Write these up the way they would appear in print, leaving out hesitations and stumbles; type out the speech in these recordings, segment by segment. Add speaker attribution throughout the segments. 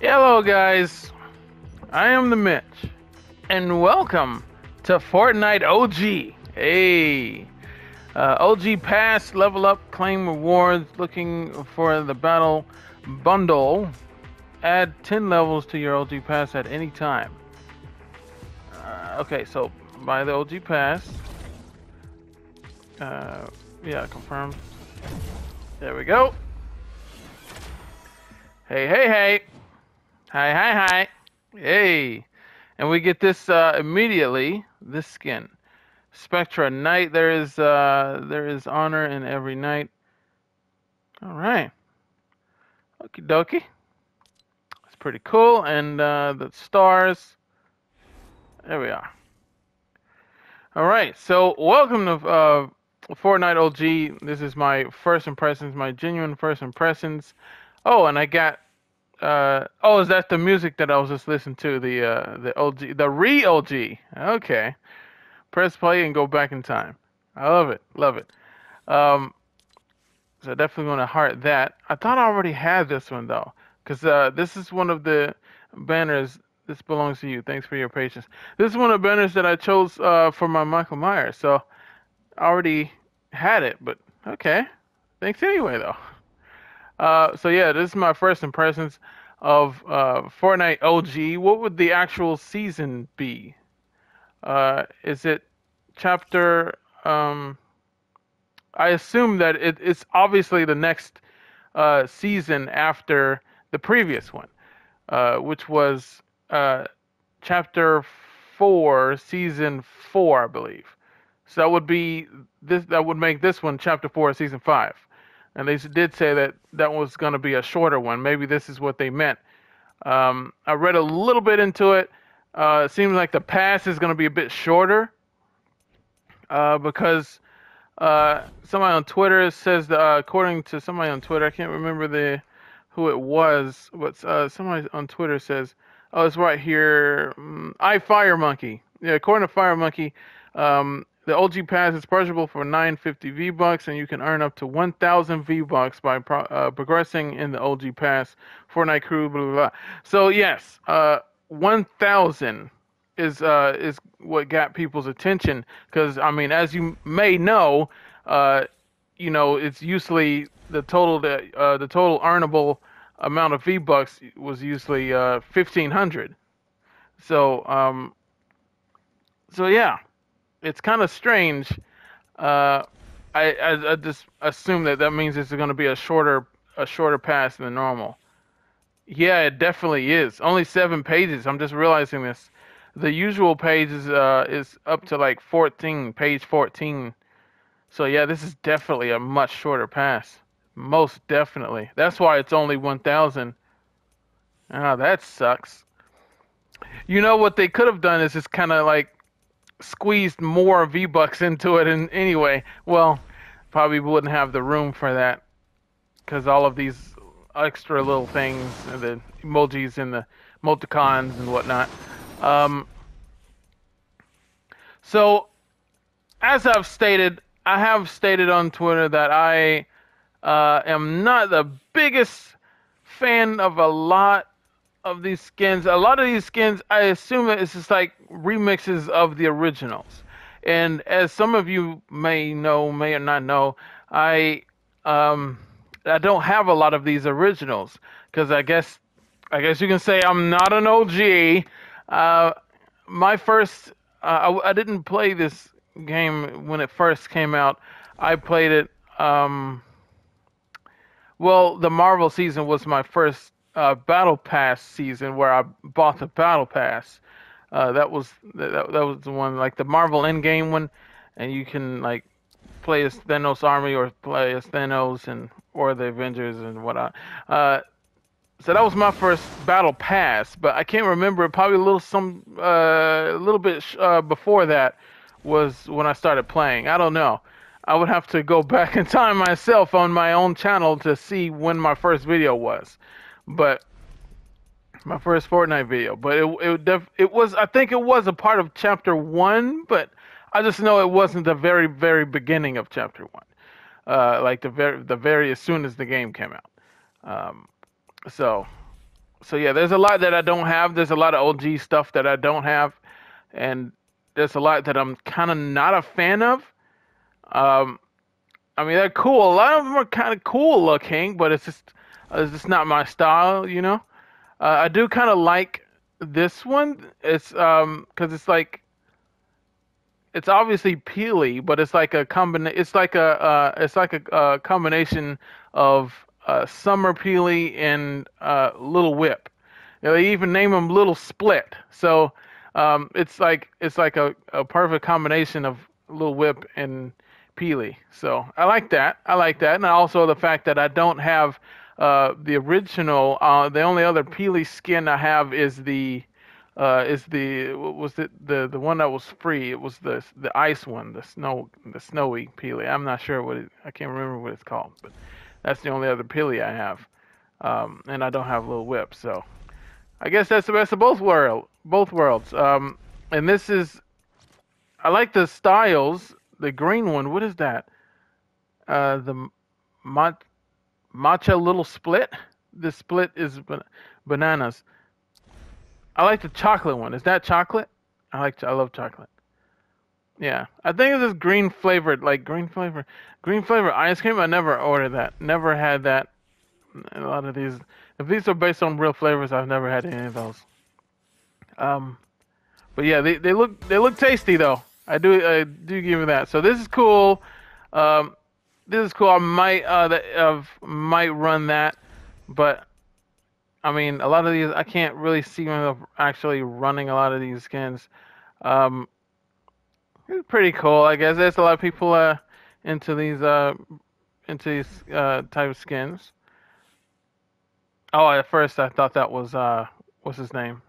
Speaker 1: Hello, guys. I am the Mitch, and welcome to Fortnite OG. Hey, OG Pass, level up, claim rewards. Looking for the battle bundle. Add 10 levels to your OG Pass at any time. Okay, so buy the OG Pass. Yeah, confirm. There we go. Hey, hey, hey. Hi, hi, hi. Hey. And we get this immediately. This skin, Spectra Knight. There is honor in every night. All right, okie dokie. It's pretty cool. And the stars. There we are. All right. So welcome to Fortnite OG. This is my first impressions, my genuine first impressions. Oh, and I got. Oh, is that the music that I was just listening to? The OG, the re-OG. Okay. Press play and go back in time. I love it. Love it. Um, so definitely going to heart that. I thought I already had this one though, because this is one of the banners. This belongs to you. Thanks for your patience. This is one of the banners that I chose for my Michael Myers. So I already had it, but okay. Thanks anyway though. So yeah, this is my first impressions of Fortnite OG. What would the actual season be? Is it chapter? I assume that it's obviously the next season after the previous one, which was chapter 4, season 4, I believe. So that would be this. That would make this one chapter 4, season 5. And they did say that that was going to be a shorter one. Maybe this is what they meant. I read a little bit into it. It seems like the pass is going to be a bit shorter because somebody on Twitter says that, according to somebody on Twitter, I can't remember who it was, but somebody on Twitter says, "Oh, it's right here." I Fire Monkey. Yeah, according to Fire Monkey, the OG Pass is purchasable for 950 V-Bucks, and you can earn up to 1,000 V-Bucks by progressing in the OG Pass. Fortnite Crew, blah blah blah. So yes, 1,000 is what got people's attention because I mean, as you may know, uh, it's usually the total earnable amount of V Bucks was usually 1,500. So so yeah, it's kind of strange. Uh, I just assume that means it's going to be a shorter pass than normal. Yeah, it definitely is. Only 7 pages. I'm just realizing this. The usual page is up to like 14, page 14. So yeah, this is definitely a much shorter pass. Most definitely. That's why it's only 1,000. Ah, that sucks. You know what they could have done is just kind of like squeezed more V-Bucks into it and anyway, well, probably wouldn't have the room for that because all of these extra little things, the emojis and the multicons and whatnot. Um, so, as I have stated on Twitter that I am not the biggest fan of a lot of these skins. A lot of these skins, I assume it's just like remixes of the originals. And as some of you may know, may or not know, I um, I don't have a lot of these originals because I guess you can say I'm not an OG. Uh, my first, I didn't play this game when it first came out. I played it. Well, the Marvel season was my first Battle Pass season where I bought the Battle Pass. That was the one like the Marvel Endgame one, and you can like play as Thanos' army or play as Thanos and or the Avengers and whatnot. So that was my first Battle Pass, but I can't remember. Probably a little bit before that was when I started playing. I don't know. I would have to go back in time myself on my own channel to see when my first video was, but my first Fortnite video. But it was, I think it was a part of Chapter 1, but I just know it wasn't the very very beginning of Chapter 1. Like the very as soon as the game came out. Um, so So yeah, there's a lot that I don't have. There's a lot of OG stuff that I don't have, and there's a lot that I'm kind of not a fan of. Um, I mean, they're cool. A lot of them are kind of cool looking, but it's just not my style, you know. I do kind of like this one. It's because it's obviously peely, but it's like a combination of summer peely and little whip. You know, they even name them Little Split. So it's like a perfect combination of Little Whip and Peely. So I like that. I like that, and also the fact that I don't have the original. The only other Peely skin I have is the what was it the one that was free. It was the ice one, the snowy Peely. I'm not sure I can't remember what it's called, but that's the only other Peely I have. And I don't have Little Whip, so. I guess that's the best of both worlds. And this is I like the styles. The green one, what is that? The ma- matcha little split. This split is bananas. I like the chocolate one. Is that chocolate? I love chocolate. Yeah, I think it's this green flavored, like green flavor ice cream. I never ordered that. Never had that. A lot of these, if these are based on real flavors, I've never had any of those. Um, But yeah, they look tasty though. I do give you that. So this is cool. Um, this is cool. I might run that, but I mean a lot of these I can't really see myself actually running a lot of these skins. Um, it's pretty cool, I guess. There's a lot of people into these uh into these type of skins. Oh, at first I thought that was what's his name?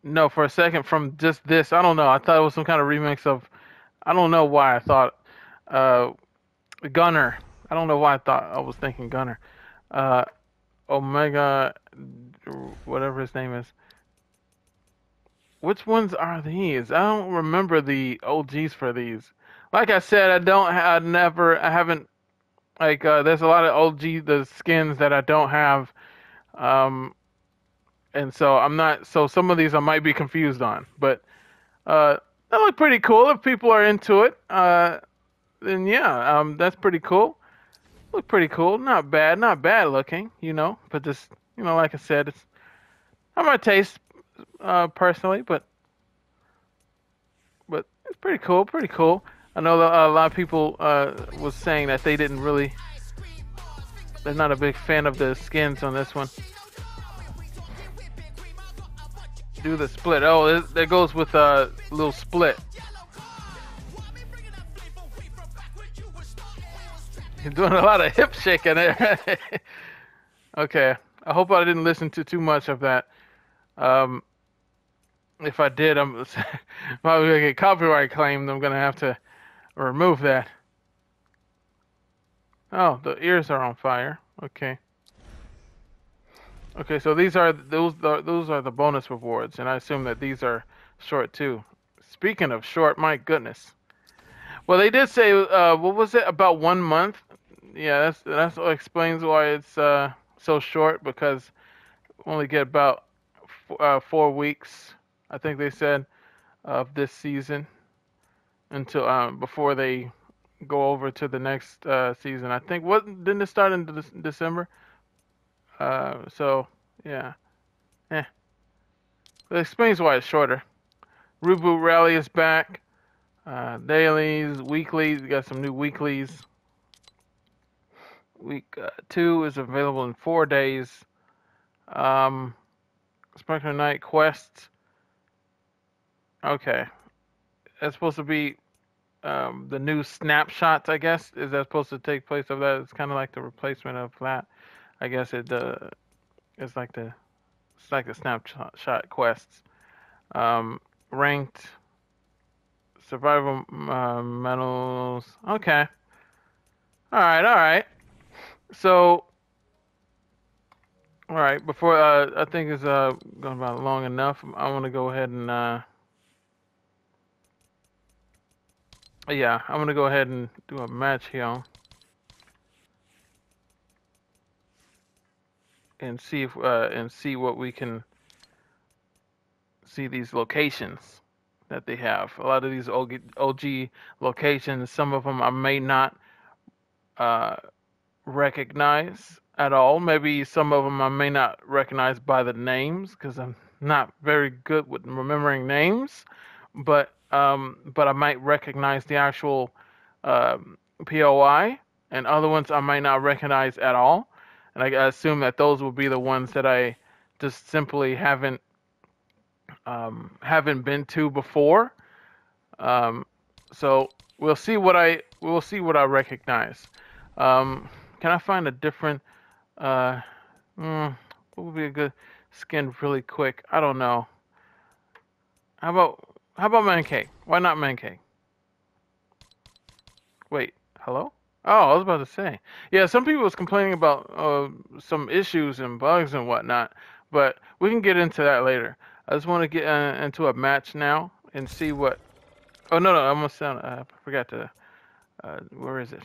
Speaker 1: No, for a second from just this, I don't know. I thought it was some kind of remix of. I don't know why I thought uh, Gunner. I don't know why I was thinking Gunner. Uh, Omega, whatever his name is. Which ones are these? I don't remember the OGs for these. Like I said, I haven't. Like, there's a lot of the skins that I don't have. Um, and so I'm not. So some of these I might be confused on, but uh, that look pretty cool if people are into it. Then yeah, that's pretty cool. Look pretty cool. Not bad looking, you know. But just, you know, like I said, it's not my taste personally, but it's pretty cool. Pretty cool. I know that a lot of people was saying that they're not a big fan of the skins on this one. Do the split. Oh, that goes with a little split. You're doing a lot of hip shaking there. Okay. I hope I didn't listen to too much of that. Um, if I did, I'm probably gonna get copyright claimed. I'm gonna have to remove that. Oh, the ears are on fire. Okay. Okay, so those are the bonus rewards, and I assume that these are short too. Speaking of short, my goodness. Well, they did say what was it about 1 month? Yeah, that's what explains why it's so short because we only get about 4 weeks. I think they said of this season until before they go over to the next season. I think what didn't it start in December? So yeah, eh. That explains why it's shorter. Reboot Rally is back. Dailies, weeklies. We got some new weeklies. Week 2 is available in 4 days. Um, Spectre Night quests. Okay, that's supposed to be the new snapshots. I guess is that supposed to take place of that? It's kind of like the replacement of that. I guess it's like the snapshot quests. Ranked survival medals. Okay. All right. All right. So, all right. Before I think it's going about long enough. I want to go ahead and yeah, I'm gonna go ahead and do a match here. and see if and see what we can see these locations that they have. A lot of these OG locations, some of them I may not uh, recognize at all. Maybe some of them I may not recognize by the names because I'm not very good with remembering names. But I might recognize the actual POI, and other ones I might not recognize at all. And I assume that those will be the ones that I just simply haven't been to before. Um, so we'll see what I recognize. Can I find a different uh, what would be a good skin really quick? I don't know. How about man cake? Why not man cake? Wait, hello? Oh, I was about to say. Yeah, some people was complaining about some issues and bugs and whatnot, but we can get into that later. I just want to get into a match now and see what. Oh no, I almost sound. I forgot to. Where is it?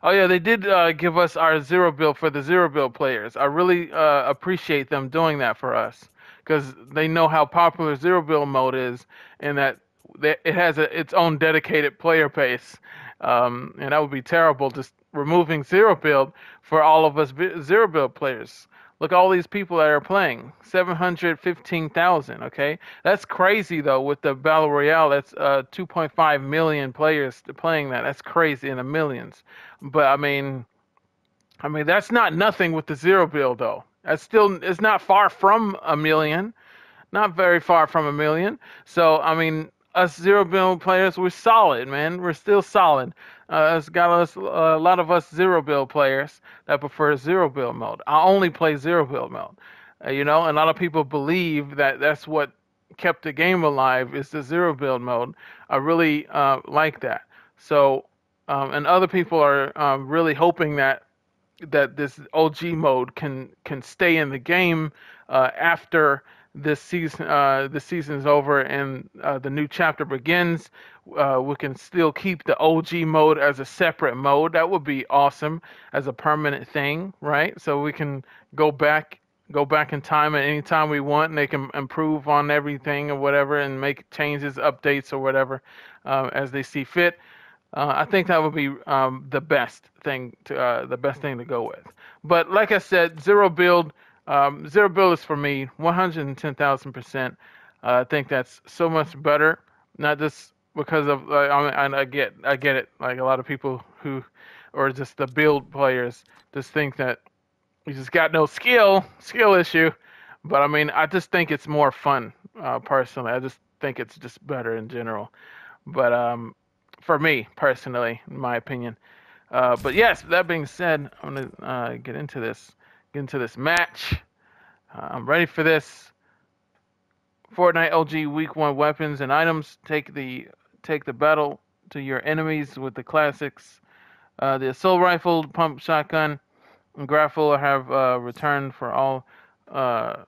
Speaker 1: Oh yeah, they did give us our zero build for the zero build players. I really appreciate them doing that for us because they know how popular zero build mode is, and that it has its own dedicated player base. And that would be terrible just removing zero build for all of us zero build players. Look, all these people that are playing, 715,000. Okay, that's crazy though. With the battle royale, that's 2.5 million players playing that. That's crazy in the millions. But I mean that's not nothing with the zero build though. That's still it's not far from a million, not very far from a million. So I mean, us zero build players, we're solid, man. We're still solid. It's got us a lot of us zero build players that prefer zero build mode. I only play zero build mode. You know, and a lot of people believe that that's what kept the game alive is the zero build mode. I really like that. So, and other people are really hoping that this OG mode can stay in the game after this season is over and the new chapter begins. We can still keep the OG mode as a separate mode. That would be awesome as a permanent thing, right? So we can go back in time at any time we want, and they can improve on everything or whatever, and make changes, updates, or whatever as they see fit. I think that would be the best thing to go with. But like I said, zero build is for me 110,000%. I think that's so much better. Not just because of I get it. Like a lot of people who, or just the build players, just think that you just got no skill issue. But I mean, I just think it's more fun personally. I just think it's just better in general. But for me personally, in my opinion. But yes, that being said, I'm gonna get into this match. I'm ready for this. Fortnite OG Week 1 weapons and items. Take the battle to your enemies with the classics. The assault rifle, pump shotgun, and grapple have returned for all of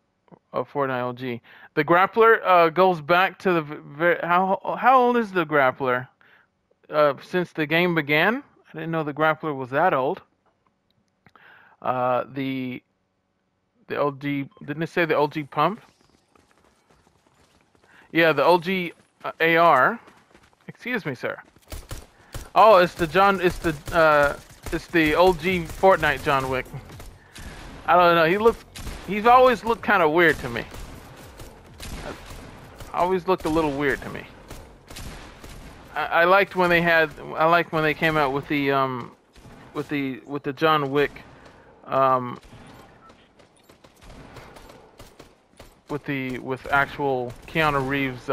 Speaker 1: Fortnite OG. The grappler goes back to the how old is the grappler? Since the game began. I didn't know the grappler was that old. The OG, didn't it say the OG pump? Yeah, the OG AR. Excuse me, sir. Oh, it's the OG Fortnite John Wick. I don't know. He's always looked kind of weird to me. Always looked a little weird to me. I liked when they came out with the John Wick with actual Keanu Reeves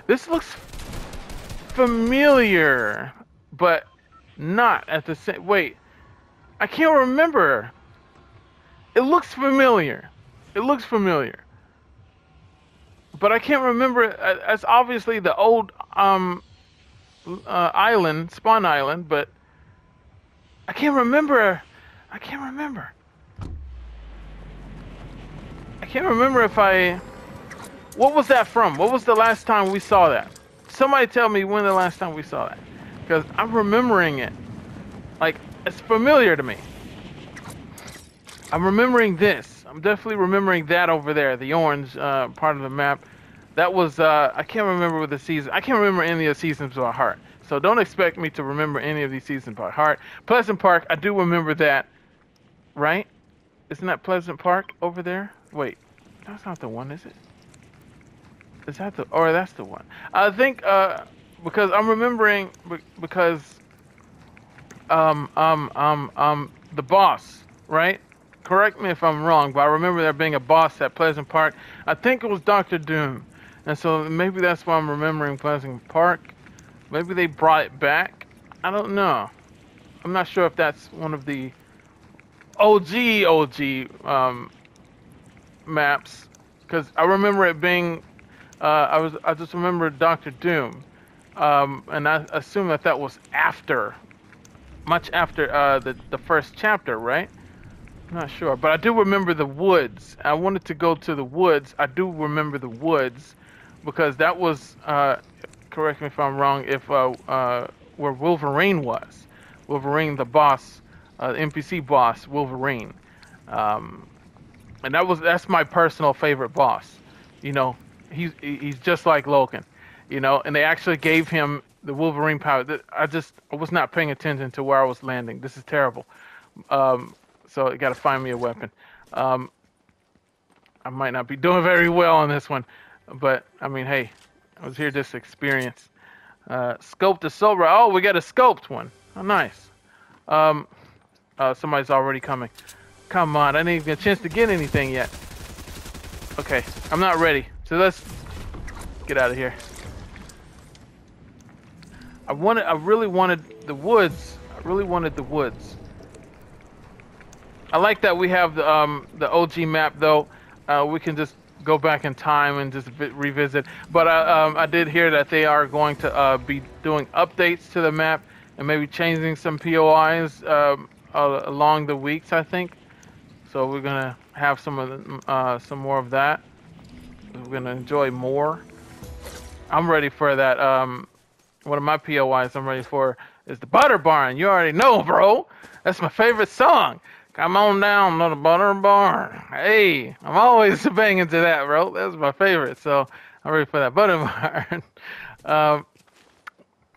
Speaker 1: this looks familiar but not at the same wait, I can't remember. It looks familiar. But I can't remember. It's obviously the old island, Spawn Island, but I can't remember. I can't remember if I. What was that from? What was the last time we saw that? Somebody tell me when the last time we saw that, because I'm remembering it. Like it's familiar to me. I'm remembering this. I'm definitely remembering that over there, the orange part of the map. That was I can't remember what the season. I can't remember any of the seasons by heart. So don't expect me to remember any of these seasons by heart. Pleasant Park, I do remember that, right? Isn't that Pleasant Park over there? Wait, that's not the one, is it? Is that the? Or that's the one? I think because I'm remembering because the boss, right? Correct me if I'm wrong, but I remember there being a boss at Pleasant Park. I think it was Doctor Doom, and so maybe that's why I'm remembering Pleasant Park. Maybe they brought it back. I don't know. I'm not sure if that's one of the OG maps, because I remember it being. I just remember Doctor Doom, and I assume that that was after, much after the first chapter, right? I'm not sure, but I do remember the woods. I wanted to go to the woods. I do remember the woods because that was, correct me if I'm wrong, if where Wolverine was. Wolverine, the boss, the NPC boss, Wolverine. Um, and that's my personal favorite boss. You know, he's just like Logan. You know, and they actually gave him the Wolverine power. I was not paying attention to where I was landing. This is terrible. Um, so you got to find me a weapon. Um, I might not be doing very well on this one, but I mean, hey, I was here just to experience. Scope the silver. Oh, we got a scoped one. Oh, nice. Um, somebody's already coming. Come on, I didn't even get a chance to get anything yet. Okay, I'm not ready. So let's get out of here. I really wanted the woods. I really wanted the woods. I like that we have the OG map though. We can just go back in time and just revisit. But I did hear that they are going to be doing updates to the map and maybe changing some POIs along the weeks, I think. So we're gonna have some more of that. We're gonna enjoy more. I'm ready for that. One of my POIs I'm ready for is the Butter Barn. You already know, bro. That's my favorite song. Come on down to the Butter Barn. Hey, I'm always banging to that, bro. That's my favorite. So I'm ready for that Butter Barn. um,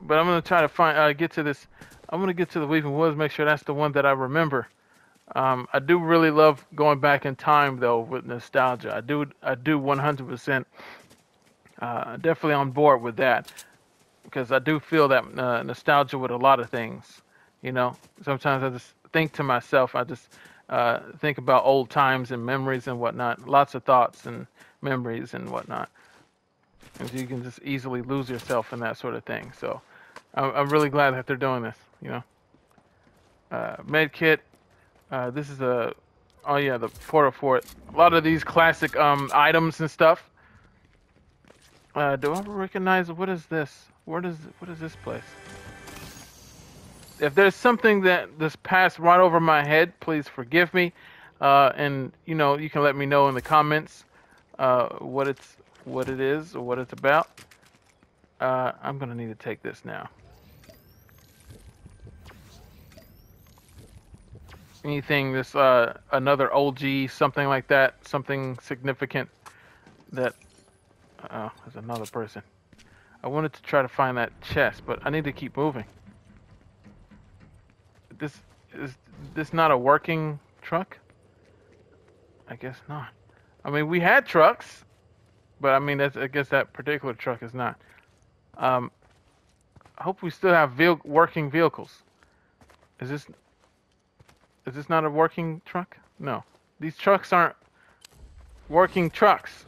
Speaker 1: but I'm gonna try to get to this. I'm gonna get to the Weeping Woods. Make sure that's the one that I remember. I do really love going back in time though with nostalgia. I do 100%. Definitely on board with that because I do feel that nostalgia with a lot of things. You know, sometimes I just think to myself. I just think about old times and memories and whatnot. Lots of thoughts and memories and whatnot. And you can just easily lose yourself in that sort of thing. So I'm really glad that they're doing this. You know, med kit. This is oh yeah, the portal for it. A lot of these classic items and stuff. Do I recognize what is this? What is this place? If there's something that just passed right over my head, please forgive me. And you know, you can let me know in the comments what it is or what it's about. I'm gonna need to take this now. Anything this another OG, something like that, something significant that there's another person. I wanted to try to find that chest, but I need to keep moving. This is this not a working truck? I guess not. I mean, we had trucks, but I mean, I guess that particular truck is not. I hope we still have working vehicles. Is this not a working truck? No, these trucks aren't working trucks.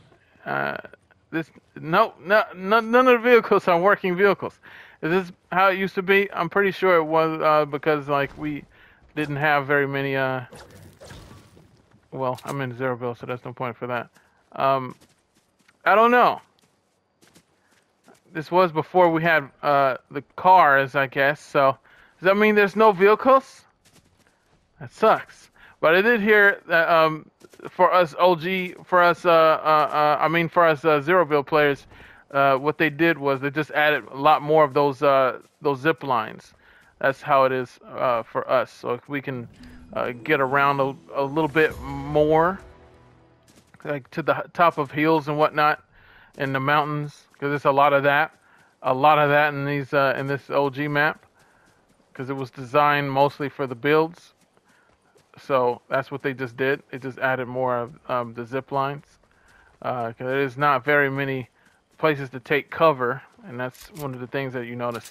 Speaker 1: This no, none of the vehicles are working vehicles. Is this how it used to be? I'm pretty sure it was because like we didn't have very many. Well, I'm in Zeroville, so there's no point for that. I don't know. This was before we had the cars, I guess. So does that mean there's no vehicles? That sucks. But I did hear that for us OG, for us, I mean for us Zeroville players, what they did was they just added a lot more of those zip lines. That's how it is for us. So we can get around a little bit more, like to the top of hills and whatnot, in the mountains, because there's a lot of that in these in this OG map, because it was designed mostly for the builds. So that's what they just did. They just added more of the zip lines, because there's not very many places to take cover, and that's one of the things that you notice.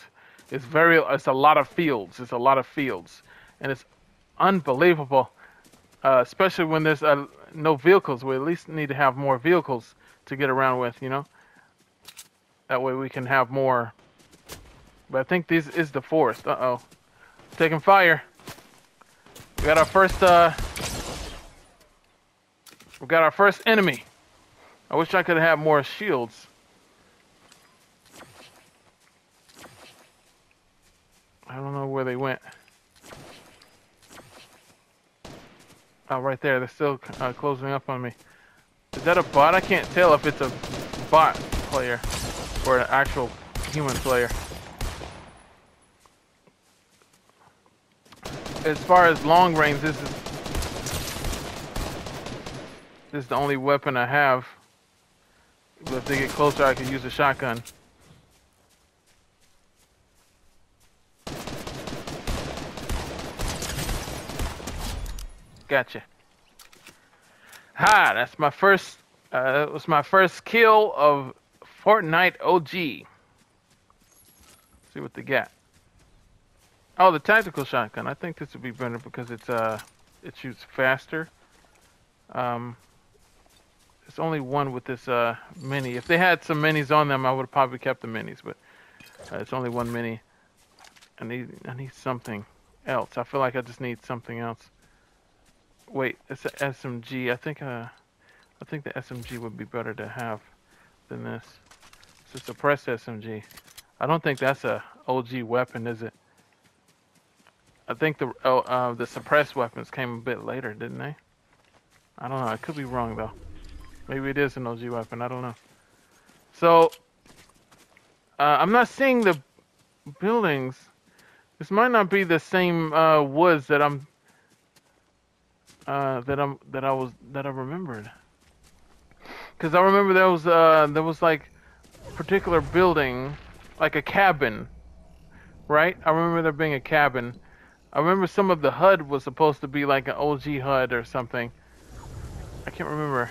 Speaker 1: It's a lot of fields. It's a lot of fields, and it's unbelievable, especially when there's no vehicles. We at least need to have more vehicles to get around with, you know. That way we can have more. But I think this is the forest. Uh-oh. Taking fire. We got our first enemy. I wish I could have more shields. I don't know where they went. Oh, right there. They're still closing up on me. Is that a bot? I can't tell if it's a bot player or an actual human player. As far as long range, this is the only weapon I have. But if they get closer, I could use a shotgun. Gotcha. Ha! That's my first. That was my first kill of Fortnite OG. See what they got. Oh, the tactical shotgun. I think this would be better because it shoots faster. It's only one with this mini. If they had some minis on them, I would have probably kept the minis, but it's only one mini. I need something else. I feel like I just need something else. Wait, it's an SMG. I think the SMG would be better to have than this. It's a suppressed SMG. I don't think that's a OG weapon, is it? I think the suppressed weapons came a bit later, didn't they? I don't know. I could be wrong though. Maybe it is an OG weapon. I don't know. So I'm not seeing the buildings. This might not be the same woods that I remembered. Because I remember there was like a particular building, like a cabin, right? I remember there being a cabin. I remember some of the HUD was supposed to be like an OG HUD or something. I can't remember.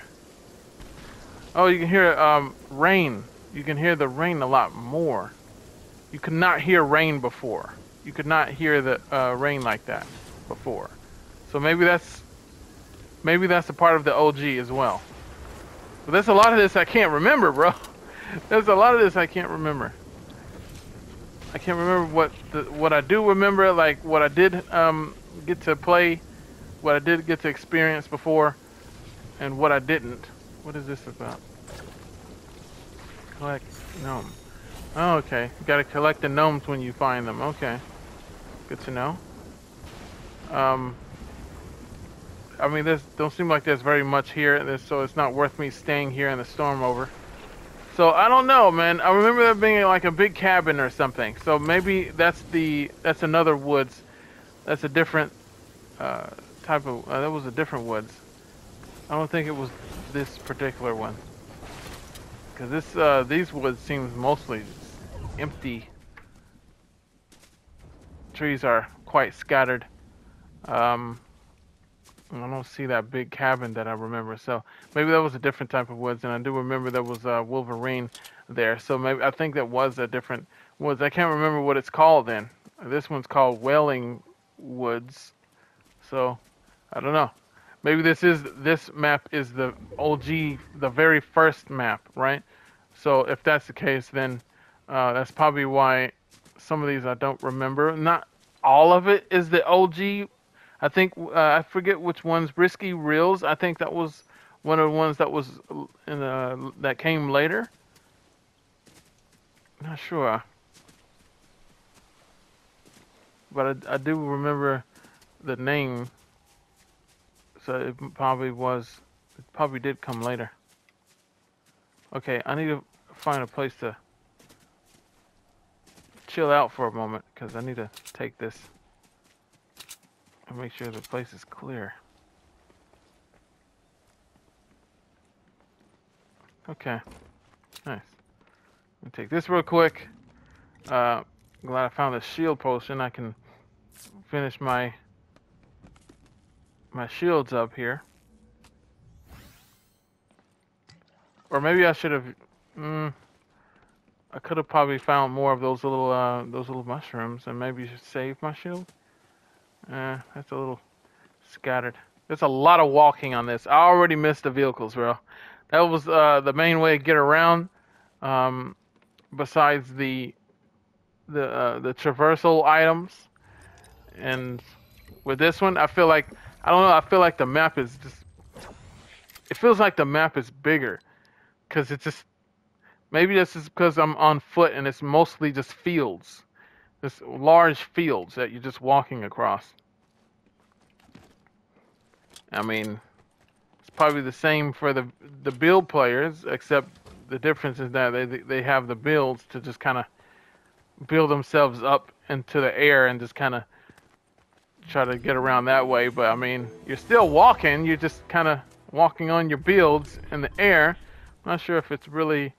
Speaker 1: Oh, you can hear rain. You can hear the rain a lot more. You could not hear rain before. You could not hear the rain like that before. So maybe that's a part of the OG as well. But there's a lot of this I can't remember, bro. There's a lot of this I can't remember. I can't remember what I do remember, like what I did get to play, what I did get to experience before, and what I didn't. What is this about? Collect gnome. Oh, okay. You gotta collect the gnomes when you find them. Okay. Good to know. I mean, there don't seem like there's very much here, so it's not worth me staying here in the storm over. So I don't know, man. I remember there being like a big cabin or something. So maybe that's another woods. That's a different type of. That was a different woods. I don't think it was this particular one. Because these woods seems mostly empty. Trees are quite scattered. I don't see that big cabin that I remember. So maybe that was a different type of woods, and I do remember there was Wolverine there. So maybe I think that was a different woods. I can't remember what it's called then. This one's called Wailing Woods. So I don't know. Maybe this map is the OG, the very first map, right? So if that's the case, then that's probably why some of these I don't remember. Not all of it is the OG. I think I forget which ones. Risky Reels. I think that was one of the ones that was that came later. Not sure, but I do remember the name. So it probably did come later. Okay, I need to find a place to chill out for a moment because I need to take this And make sure the place is clear. Okay, nice. Let me take this real quick. Glad I found a shield potion. I can finish my shields up here. Or maybe I should have. I could have probably found more of those little mushrooms, and maybe should save my shield. That's a little scattered. There's a lot of walking on this. I already missed the vehicles, bro. That was the main way to get around. Besides the traversal items, and with this one, I feel like I don't know. I feel like the map is just. It feels like the map is bigger, because it's just. Maybe this is because I'm on foot and it's mostly just fields. Just large fields that you're just walking across. I mean, it's probably the same for the build players, except the difference is that they have the builds to just kind of build themselves up into the air and just kind of try to get around that way. But I mean, you're still walking. You're just kind of walking on your builds in the air. I'm not sure if it's really...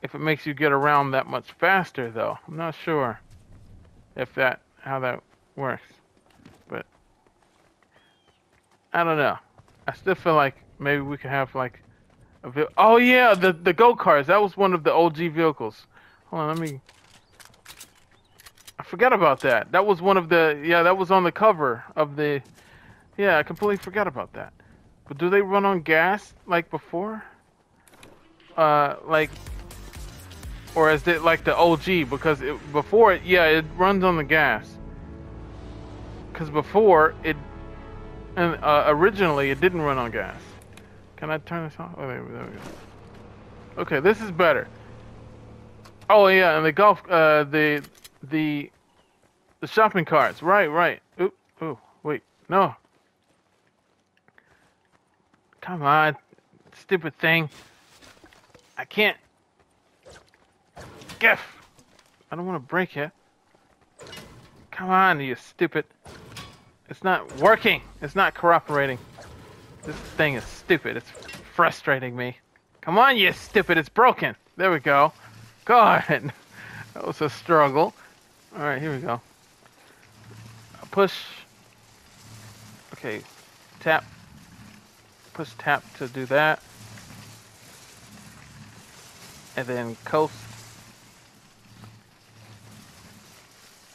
Speaker 1: If it makes you get around that much faster, though. I'm not sure how that works. But I don't know. I still feel like maybe we could have like oh yeah, the go-karts. That was one of the OG vehicles. Hold on, I forgot about that. That was one of the that was on the cover of the I completely forgot about that. But do they run on gas like before? Or is it like the OG? Because before it runs on the gas. Because before originally it didn't run on gas. Can I turn this off? Oh, there we go. Okay, this is better. Oh yeah, and the golf, the shopping carts. Right. Ooh, wait, no. Come on, stupid thing. I can't. I don't want to break it. Come on, you stupid. It's not working. It's not cooperating. This thing is stupid. It's frustrating me. Come on, you stupid. It's broken. There we go. God. That was a struggle. Alright, here we go. Push. Okay. Tap. Push tap to do that. And then coast.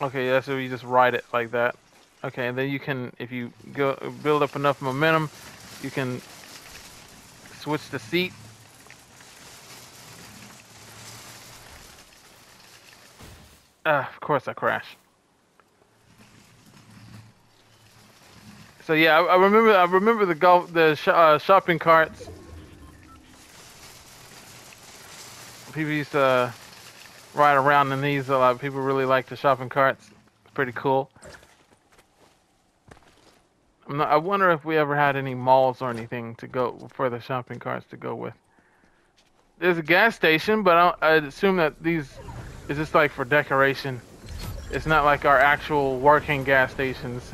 Speaker 1: Okay, yeah, so you just ride it like that. Okay, and then you can, if you go build up enough momentum, you can switch the seat. Of course I crashed. So yeah, I remember the shopping carts. People used to ride around in these. A lot of people really like the shopping carts. It's pretty cool. I wonder if we ever had any malls or anything to go for the shopping carts to go with. There's a gas station, but I'd assume that these is just like for decoration. It's not like our actual working gas stations.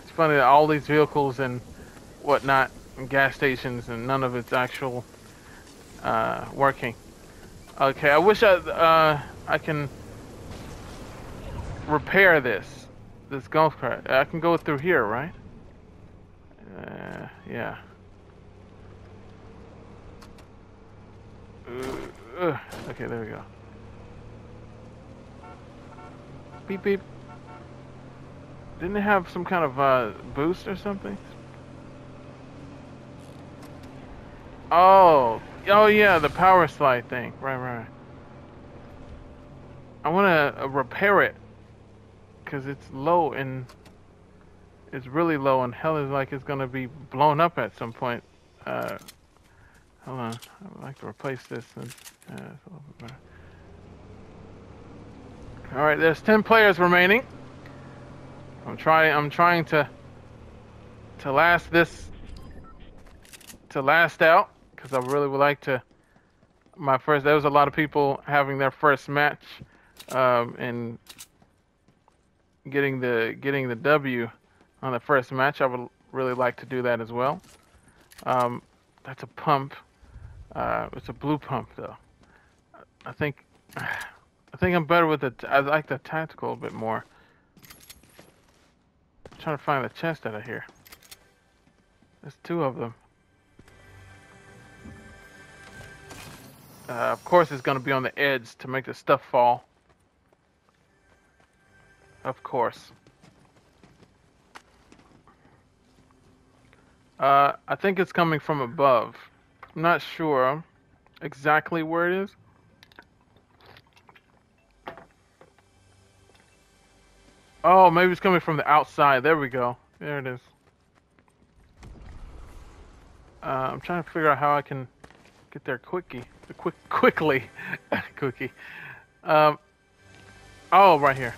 Speaker 1: It's funny that all these vehicles and whatnot, and gas stations, and none of it's actual working. Okay, I wish I can repair this golf cart. I can go through here, right? Yeah. Okay, there we go. Beep beep. Didn't it have some kind of boost or something? Oh yeah, the power slide thing. Right. I want to repair it because it's low and it's really low, and hell is like it's gonna be blown up at some point. Hold on, I would like to replace this. All right, there's 10 players remaining. I'm trying to last out because I really would like to. There was a lot of people having their first match, and getting the W on the first match. I would really like to do that as well. That's a pump. It's a blue pump though. I think I think I'm better with the. I like the tactical a bit more. I'm trying to find the chest out of here. There's two of them. Of course, it's gonna be on the edge to make the stuff fall. Of course. I think it's coming from above. I'm not sure exactly where it is. Oh, maybe it's coming from the outside. There we go. There it is. I'm trying to figure out how I can get there quickly. Quickie. Oh, right here.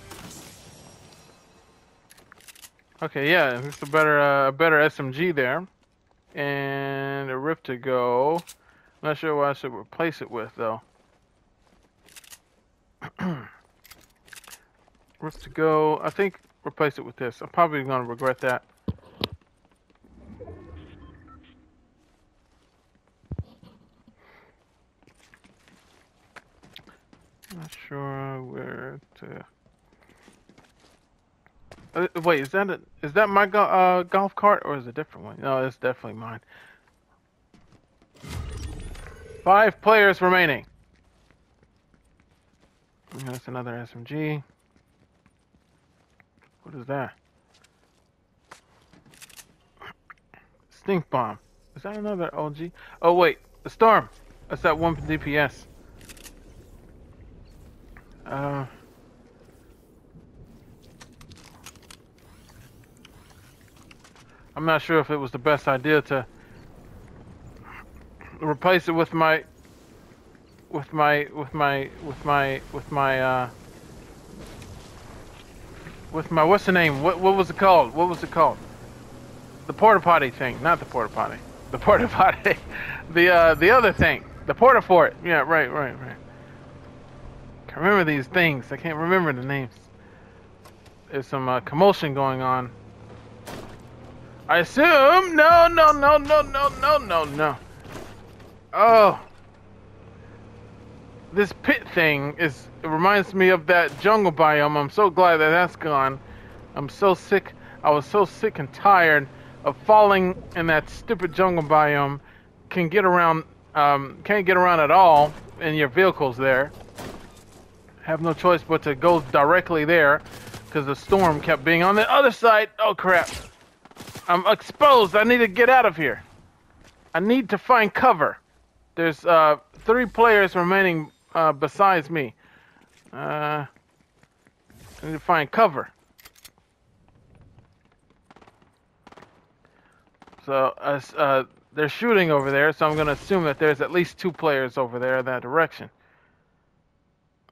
Speaker 1: Okay, yeah, it's a better SMG there, and a Rift to go. I'm not sure what I should replace it with though. Rift to go. I think replace it with this. I'm probably gonna regret that. Not sure where to. Wait, is that my golf cart or is it a different one? No, it's definitely mine. 5 players remaining. That's another SMG. What is that? Stink bomb. Is that another OG? Oh wait, the storm. That's that 1 DPS. I'm not sure if it was the best idea to replace it with my what's the name? What was it called? What was it called? The porta potty thing, not the porta potty. The porta potty. The other thing. The porta fort. Yeah, right. Can't remember these things. I can't remember the names. There's some commotion going on. I assume. No. Oh. This pit thing it reminds me of that jungle biome. I'm so glad that that's gone. I'm so sick. I was so sick and tired of falling in that stupid jungle biome. Can't get around at all in your vehicles there. Have no choice but to go directly there because the storm kept being on the other side. Oh crap. I'm exposed. I need to get out of here. I need to find cover. There's 3 players remaining besides me. I need to find cover. So they're shooting over there, so I'm going to assume that there's at least 2 players over there in that direction.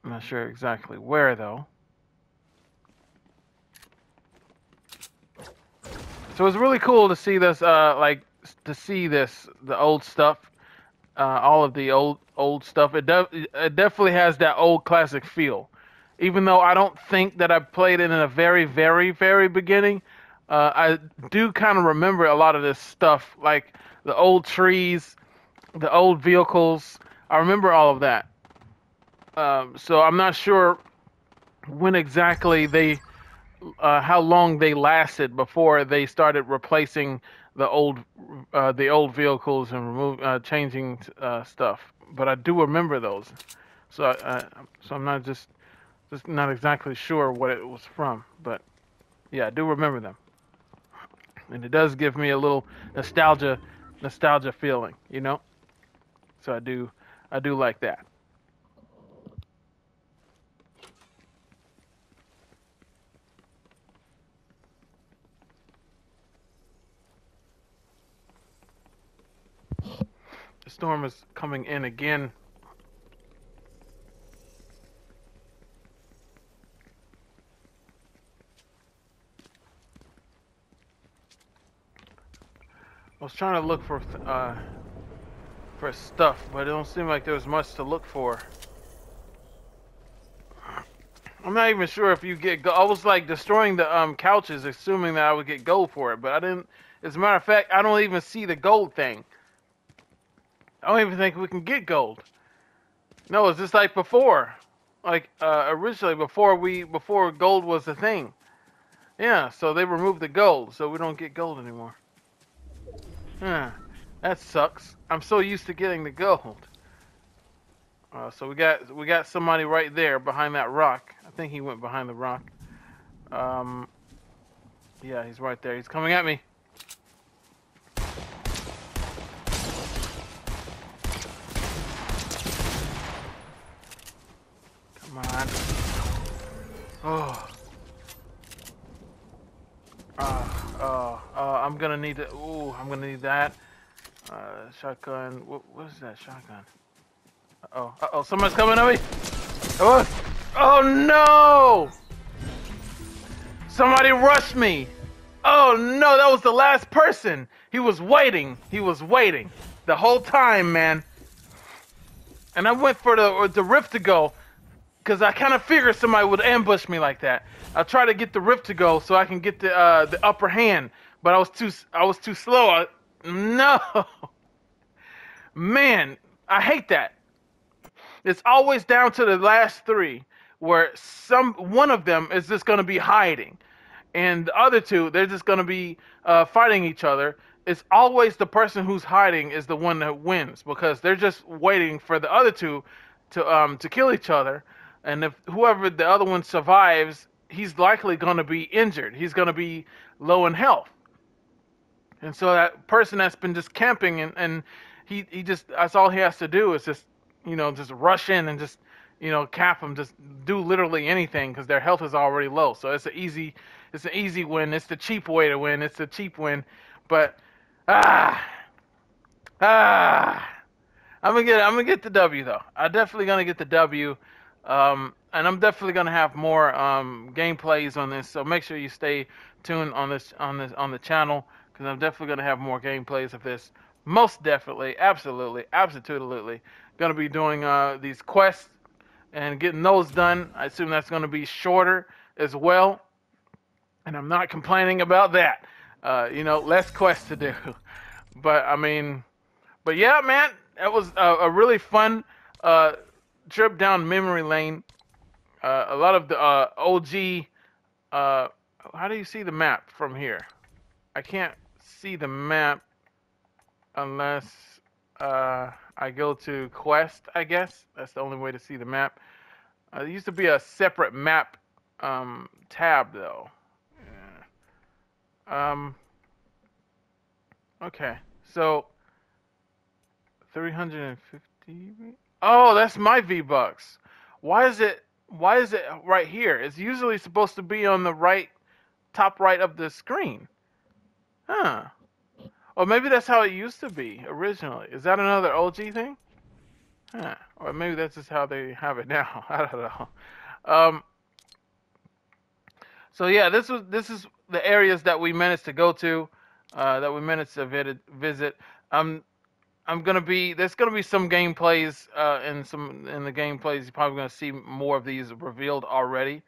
Speaker 1: I'm not sure exactly where though. So it's really cool to see this, the old stuff, all of the old stuff. It definitely has that old classic feel. Even though I don't think that I played it in a very, very, very beginning, I do kind of remember a lot of this stuff, like the old trees, the old vehicles. I remember all of that. So I'm not sure when exactly how long they lasted before they started replacing the old vehicles and changing stuff. But I do remember those, so I'm not just not exactly sure what it was from. But yeah, I do remember them, and it does give me a little nostalgia feeling, you know. So I do like that. The storm is coming in again. I was trying to look for stuff, but it don't seem like there's much to look for. I'm not even sure if you get gold. I was like destroying the couches, assuming that I would get gold for it, but I didn't. As a matter of fact, I don't even see the gold thing. I don't even think we can get gold. No, it's just like before, like originally before gold was a thing. Yeah, so they removed the gold, so we don't get gold anymore. Huh, that sucks. I'm so used to getting the gold. So we got somebody right there behind that rock. I think he went behind the rock. Um, yeah, he's right there. He's coming at me. Come on. Oh, I'm gonna need to. Ooh, I'm gonna need that. Shotgun. What is that shotgun? Uh oh, someone's coming at me. Oh, oh no! Somebody rushed me. Oh no, that was the last person. He was waiting. He was waiting the whole time, man. And I went for the rift to go because I kind of figured somebody would ambush me like that. I tried to get the rift to go so I can get the upper hand, but I was too slow. No, man, I hate that. It's always down to the last three where one of them is just going to be hiding, and the other two they're just going to be fighting each other. It's always the person who's hiding is the one that wins because they're just waiting for the other two to kill each other, and if whoever the other one survives, he's likely going to be injured. He's going to be low in health. And so that person that's been just camping and he just that's all he has to do is just just rush in and just cap them, just do literally anything because their health is already low. So it's an easy win. It's the cheap way to win. It's the cheap win. But ah ah I'm gonna get the W though. I'm definitely gonna get the W. And I'm definitely gonna have more gameplays on this. So make sure you stay tuned on the channel because I'm definitely gonna have more gameplays of this. Most definitely, absolutely, absolutely, gonna be doing these quests and getting those done. I assume that's gonna be shorter as well, and I'm not complaining about that. Less quests to do. But I mean. But yeah, man, that was a really fun uh, trip down memory lane. A lot of the OG. Uh, how do you see the map from here? I can't see the map unless I go to Quest. I guess that's the only way to see the map. There used to be a separate map tab though. Yeah. Okay, so 350. Oh, that's my V-Bucks. Why is it right here? It's usually supposed to be on the top right of the screen. Huh. Or maybe that's how it used to be originally. Is that another OG thing? Huh. Or maybe that's just how they have it now. I don't know. Um so yeah, this is the areas that we managed to go to, that we managed to visit. Um there's gonna be some gameplays, and some in the gameplays you're probably gonna see more of these revealed already,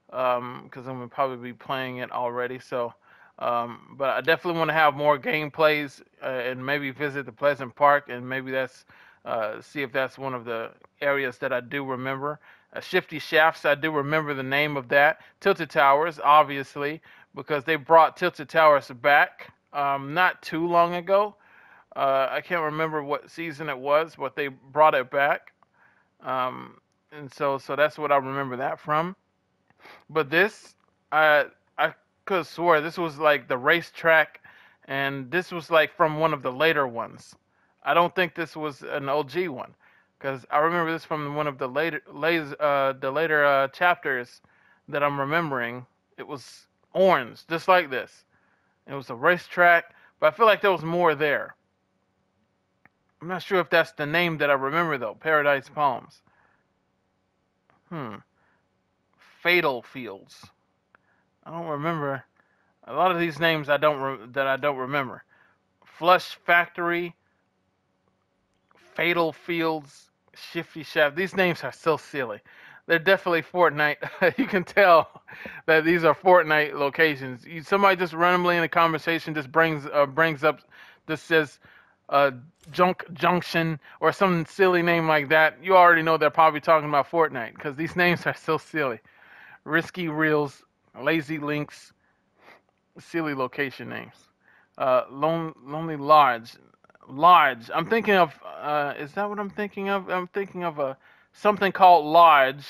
Speaker 1: because I'm gonna probably be playing it already. So, but I definitely want to have more gameplays, and maybe visit the Pleasant Park, and maybe that's see if that's one of the areas that I do remember. Shifty Shafts, I do remember the name of that. Tilted Towers, obviously, because they brought Tilted Towers back not too long ago. I can't remember what season it was, but they brought it back, um, and so that's what I remember that from. But this, I could have swore this was like the racetrack, and this was like from one of the later ones. I don't think this was an OG one, because I remember this from one of the later chapters that I'm remembering. It was orange, just like this. It was a racetrack, but I feel like there was more there. I'm not sure if that's the name that I remember though. Paradise Palms. Hmm. Fatal Fields. I don't remember. A lot of these names that I don't remember. Flush Factory, Fatal Fields, Shifty Shaft. These names are so silly. they're definitely Fortnite. You can tell that these are Fortnite locations. Somebody just randomly in a conversation just brings up, just says, uh, Junk Junction or some silly name like that. You already know they're probably talking about Fortnite because these names are so silly. Risky Reels, Lazy Links, silly location names. Lonely Lodge. Lodge. I'm thinking of. Is that what I'm thinking of? I'm thinking of a something called Lodge.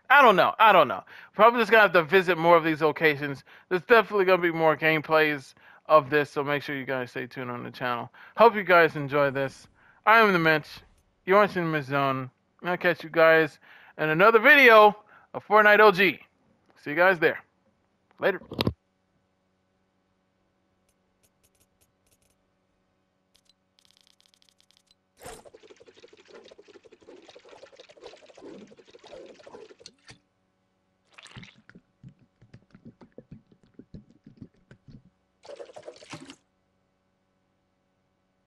Speaker 1: I don't know. I don't know. Probably just gonna have to visit more of these locations. There's definitely gonna be more gameplays of this, so make sure you guys stay tuned on the channel. Hope you guys enjoy this. I am TheMitch. You're watching the Mitch Zone. And I'll catch you guys in another video of Fortnite OG. See you guys there. Later.